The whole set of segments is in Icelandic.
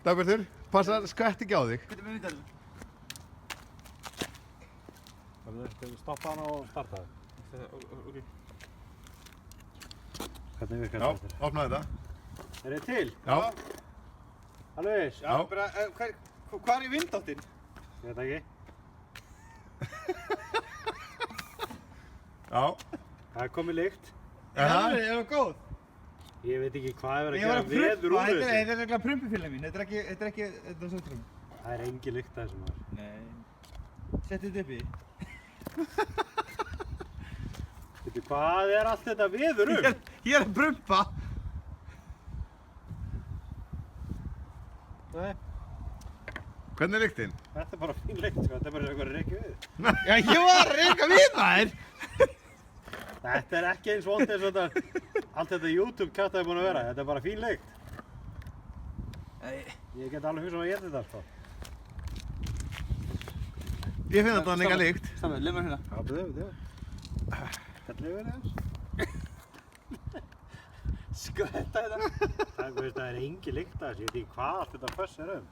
Dagbjörður, passa skvett ekki á þig. Hvernig með myndaðum? Þú stoppa hana og starta það. Ok. Hvernig virkar Já, þetta? opnaðu þetta. Er þið til? Já. Alveg viss? Já. Bara, hvað er í vindáttinn? Ég veit ekki. Já. Það er komið lykt. Er það góð? Ég veit ekki hvað er Ég að var gera að veður prumpa, úr þessu. þetta er regla prumpufélag mín, þetta er ekki sóttrum. Það er engin lykt að þessu maður. Nei. Settu þetta upp í. Veitu, hvað er allt þetta veður Ég er að prumpa. Nei, Hvernig er lyktin? þetta er bara fín lykt sko, þetta er bara eitthvað reykju við. Já, ég var að reyka við maður. Þetta er ekki eins vond eins og þetta, allt þetta YouTube kjátt er búin að vera, þetta er bara fín lykt. Ég get alveg hugsað að geta þetta sko. Ég finn þetta enga lykt. Stafið, leið mér hérna. Já, betur. Þetta er verið þess. Skvetta þetta. Það er engin lykt að þessu, ég veit ekki hvað allt þetta föss er um.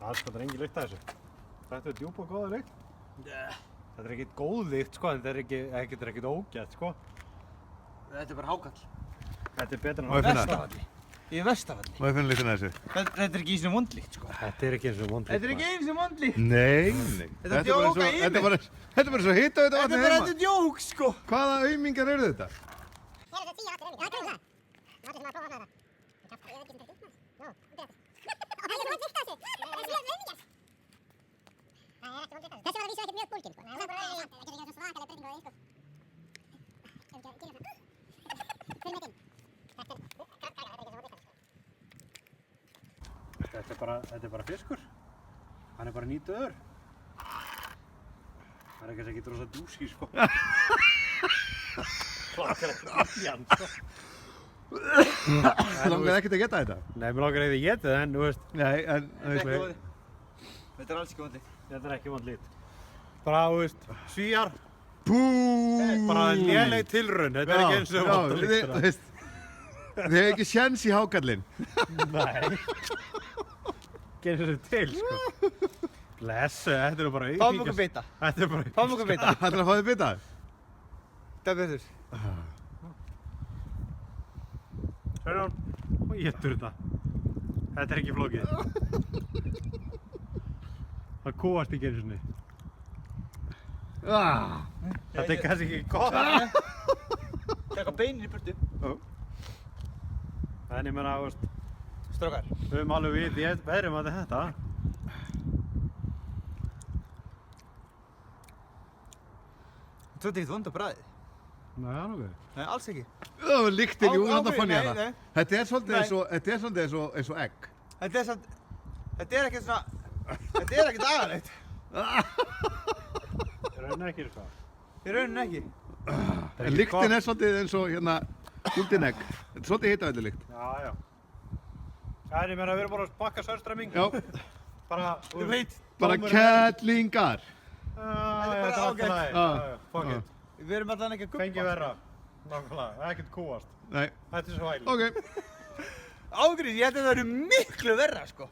Það er engin lykt að þessu. Þetta er djúp og góða lykt. Þetta er ekkert góð lykt sko, þetta er ekkert ógætt sko. Þetta er bara hákall. Þetta er betra en Má ég finna Vestavalli. Ég er Vestavalli. Má ég finna lyktin að þessu? Þetta er ekki eins og vondlíkt sko. Þetta er ekki eins og vond lykt. Þetta er ekki eins og vondlíkt. Nei. Þetta er djóka í mig. Þetta er bara svo hitt á þetta Þetta vatni er bara heima. þetta djók sko. Hvaða aumingar eru þetta? Þessi var að vísa ekkert mjög bólginn, sko. Það er bara það getur ekki svona svakalega breytingu á því, sko. Ef ekki að gera það. Fyrir með þinn. Þetta er krakkar, þetta er ekki svona vitað, sko. Þetta er bara fiskur. Hann er bara nýdauður. Það er ekki að geta rosa dúsi sko. Klakkar ekki í hann sko. Það langar ekkert að geta þetta. Nei, mér langar ekkert að geta það en þú veist. Nei, en Þetta er ekki vondlíkt. Þetta er alls ekki vondlíkt. Þetta er ekki vond lykt. Bara, þú veist, svíjar. Pú! Bara léleg tilraun, þetta er ekki eins og vond lykt. Þú veist, þið hefur ekki sjens í hákallinn. Nei. Ekki eins og þetta til, sko. Blessu, þetta er nú bara Fáum okkur bita. Þetta er bara Fáum okkur bita. Ætlar að fá þið bitað? Dagbjörður. Sörjón, og étur þetta. Þetta er ekki flókið. Það kúast ekki einu sinni. Þetta er kannski ekki gott. Taka beinin í burtu. En ég meina, þú veist, Strákar. við höfum alveg veðrum að þetta. Þú ert ekkert vond á bragðið. Nei, það er nokkuð. Nei, alls ekki. Lyktin, jú, þarna fann ég Nei, hana. nei. Þetta er svolítið Nei. eins og egg. Þetta er samt, þetta er ekkert svona, þetta er ekkert agalegt. Ég raun ekki, sko. Í rauninni ekki. En lyktin er svolítið eins og hérna gúldin egg. Þetta er svolítið hitaðið lykt. Já. En ég meina, við erum bara að bakka sörströmming. Já, Bara, Þú veit, bara kettlingar. Já, Þetta er þetta er ágætt. alltaf Já. læg. Fuck it. við erum allan ekki að guppa. Fengi verra. Nákvæmlega, ekkert kúast. Nei, Þetta er svo hæli. ok. Ágrið, ég held að það eru miklu verra, sko.